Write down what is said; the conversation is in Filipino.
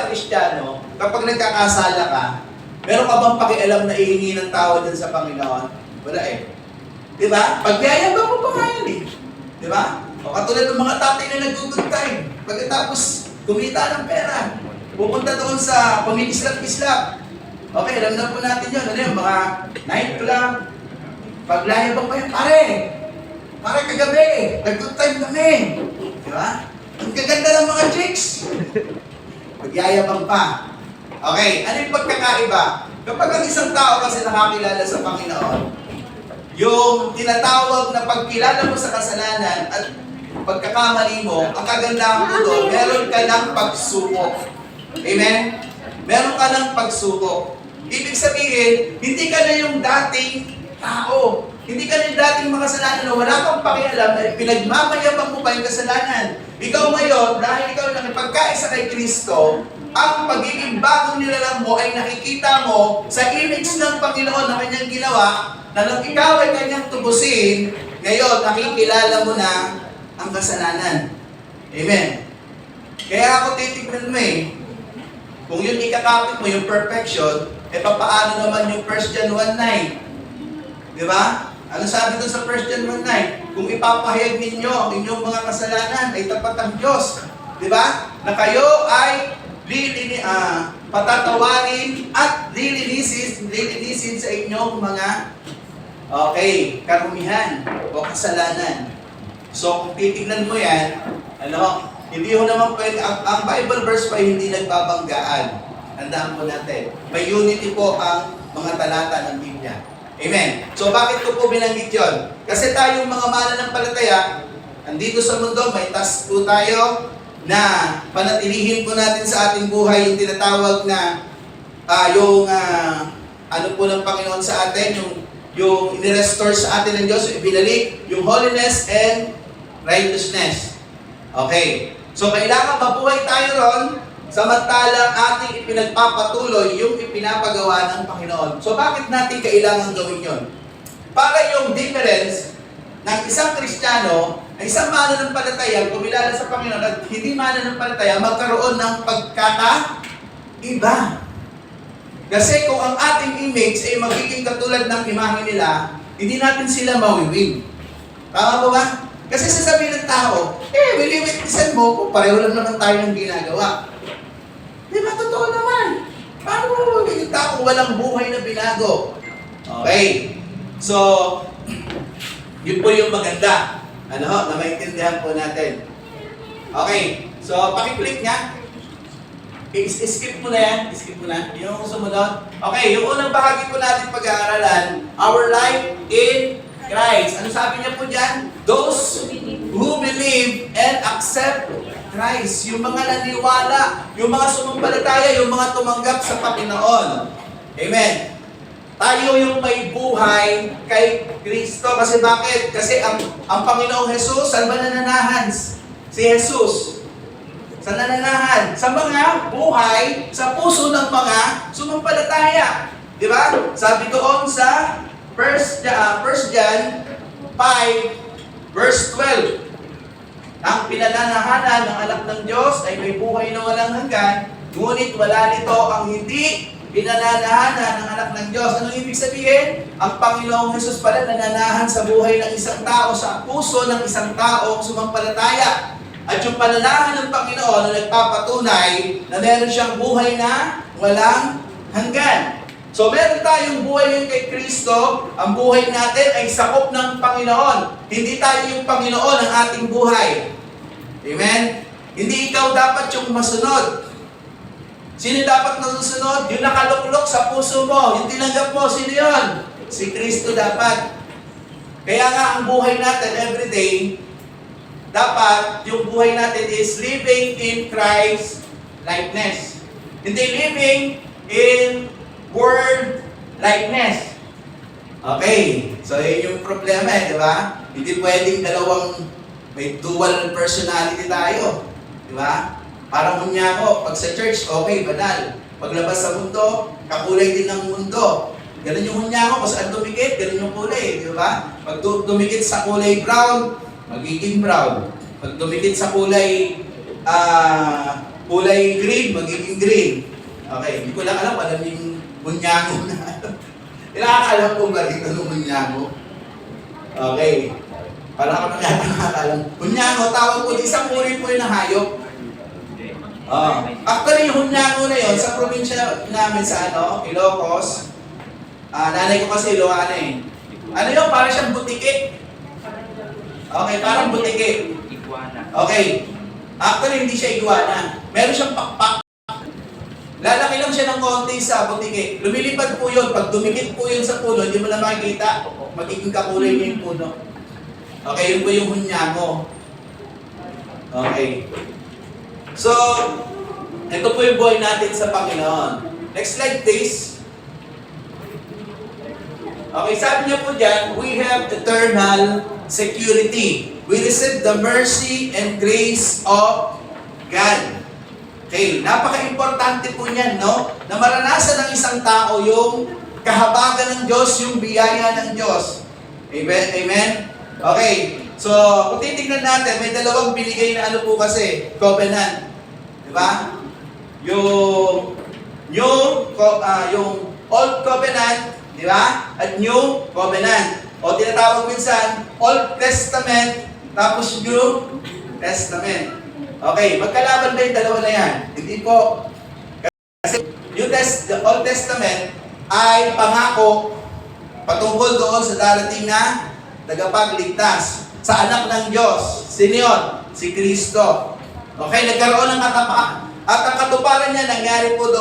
Kristiyano, kapag nagkakasala ka, meron ka bang pakialam na ihingi ng tawad din sa Panginoon? Wala eh. Di ba? Pagyayabang mo pa nga yan eh. Di ba? O katulad ng mga tatay na nag-good time. Pagkatapos, kumita ng pera. Pupunta doon sa pamikislap-kislap. Okay, alam na po natin yun. Ano yun? Mga nightclub. Paglayabang pa yun. Pare kagabi. Nag-good time kami. Di ba? Ang gaganda ng mga chicks. Pagyayabang pa. Okay, ano yung pagkakaiba? Kapag ang isang tao kasi nakakilala sa Panginoon, yung tinatawag na pagkilala mo sa kasalanan at pagkakamali mo, ang kagandahan mo doon, meron ka ng pagsubok. Amen? Meron ka ng pagsubok. Ibig sabihin, hindi ka na yung dating tao. Hindi ka na yung dating makasalanan na wala kang pakialam na pinagmamayabang mo pa yung kasalanan. Ikaw ngayon, dahil ikaw nakipagkaisa kay Kristo, ang pagiging bagong nilalang mo ay nakikita mo sa image ng Panginoon na kanyang ginawa, na nung ikaw ay kanyang tubusin, ngayon nakikilala mo na ang kasalanan. Amen. Kaya ako titignan mo kung yun ikakapit mo, yung perfection, papaano naman yung 1 John 1:9? Di ba? Ano sabi doon sa 1 John 1:9? Kung ipapahayag ninyo ang inyong mga kasalanan ay tapat ang Diyos. Di ba? Na kayo ay patatawarin at lilinisin sa inyong mga karumihan o kasalanan. So, kung titignan mo yan, hindi ho naman pwede, ang Bible verse pa hindi nagbabanggaan. Tandaan po natin. May unity po ang mga talata ng Biblia. Amen. So, bakit ko po binanggit yun? Kasi tayong mga mananampalataya, andito sa mundo, may task po tayo na panatilihin po natin sa ating buhay yung tinatawag na ano po ng Panginoon sa atin, yung in-restore sa atin ng Diyos, yung ibinalik, yung holiness and righteousness. Okay. So, kailangan mabuhay tayo ron samantalang ating ipinagpapatuloy yung ipinapagawa ng Panginoon. So, bakit natin kailangan gawin yun? Para yung difference ng isang Kristiyano, ng isang mananampalataya, kumilala sa Panginoon at hindi mananampalataya, magkaroon ng pagkakaiba. Kasi kung ang ating image ay magiging katulad ng imahe nila, hindi natin sila mawiwin. Tama po ba? Kasi sasabihin ng tao, willing-witnessan mo kung pareho lang naman tayo ng ginagawa. Di ba? Totoo naman. Paano mo magiging tao kung walang buhay na binago? Okay. So, yun po yung maganda. Na maintindihan po natin. Okay. So, pakiclick nga. I-skip mo na yan. I-skip mo na. Yung sumunod. Okay. Yung unang bahagi po natin pag-aaralan, our life in Christ. Ano sabi niya po dyan? Those who believe and accept Christ. Yung mga naniwala, yung mga sumampalataya, yung mga tumanggap sa Panginoon. Amen. Tayo yung may buhay kay Kristo. Kasi bakit? Kasi ang Panginoong Jesus, saan ba nananahan? Si Jesus. Saan nananahan? Sa mga buhay, sa puso ng mga sumampalataya. Di ba? Sabi doon sa 1 John 5, verse 12. Ang pinananahanan ng anak ng Diyos ay may buhay na walang hanggan, ngunit wala nito ang hindi pinananahanan ng anak ng Diyos. Anong ibig sabihin? Ang Panginoong Jesus pala nananahan sa buhay ng isang tao, sa puso ng isang tao sumampalataya. At yung pananahan ng Panginoon na nagpapatunay na meron siyang buhay na walang hanggan. So meron tayong buhay ngayon kay Kristo, ang buhay natin ay sakop ng Panginoon. Hindi tayo yung Panginoon ang ating buhay. Amen? Hindi ikaw dapat yung masunod. Sino dapat nasusunod? Yung nakaluklok sa puso mo, yung tinanggap mo, sino yun? Si Kristo dapat. Kaya nga ang buhay natin everyday, dapat yung buhay natin is living in Christ likeness. Hindi living in word likeness. Okay. So, yun yung problema di ba? Hindi pwedeng may dual personality tayo. Di ba? Parang hunyako, pag sa church, okay, banal. Paglabas sa mundo, kakulay din ng mundo. Ganun yung hunyako, kung saan dumikit, ganun yung kulay. Di ba? Pag dumikit sa kulay brown, magiging brown. Pag dumikit sa kulay kulay green, magiging green. Okay, hindi ko lang alam yung bunyango na ano. Nakakalam ko ba rito ng bunyango? Okay. Parang ako nang nakakalam. Bunyango, tawag ko, isang uri po yung hayop. Actually, yung hunyango na yun, sa probinsya namin sa Ilocos, nanay ko kasi Ilocana eh. Ano yun? Parang siyang butike. Okay, parang butike. Okay. Actually, hindi siya iguana. Meron siyang pakpak. Lalaki lang siya ng konti sa butike. Lumilipad po yun. Pag dumikit po yun sa puno, hindi mo na makikita. Magiging kakulay niya yung puno. Okay, yun po yung hunyango. Okay. So, ito po yung buhay natin sa Panginoon. Next slide, please. Okay, sabi niya po dyan, we have eternal security. We receive the mercy and grace of God. Okay, napaka-importante po niyan, no? Na maranasan ng isang tao yung kahabagan ng Diyos, yung biyaya ng Diyos. Amen? Amen? Okay, so kung titignan natin, may dalawang binigay na ano po kasi, covenant. Diba? Yung Old Covenant, di ba? At New Covenant. O tinatawag minsan, Old Testament, tapos New Testament. Okay, magkalaban ba yung dalawa na yan? Hindi po. Kasi the Old Testament ay pangako patungkol doon sa darating na tagapagligtas sa anak ng Diyos. Sino yun? Si Kristo. Okay, nagkaroon ng katapatan. At ang katuparan niya nangyari po doon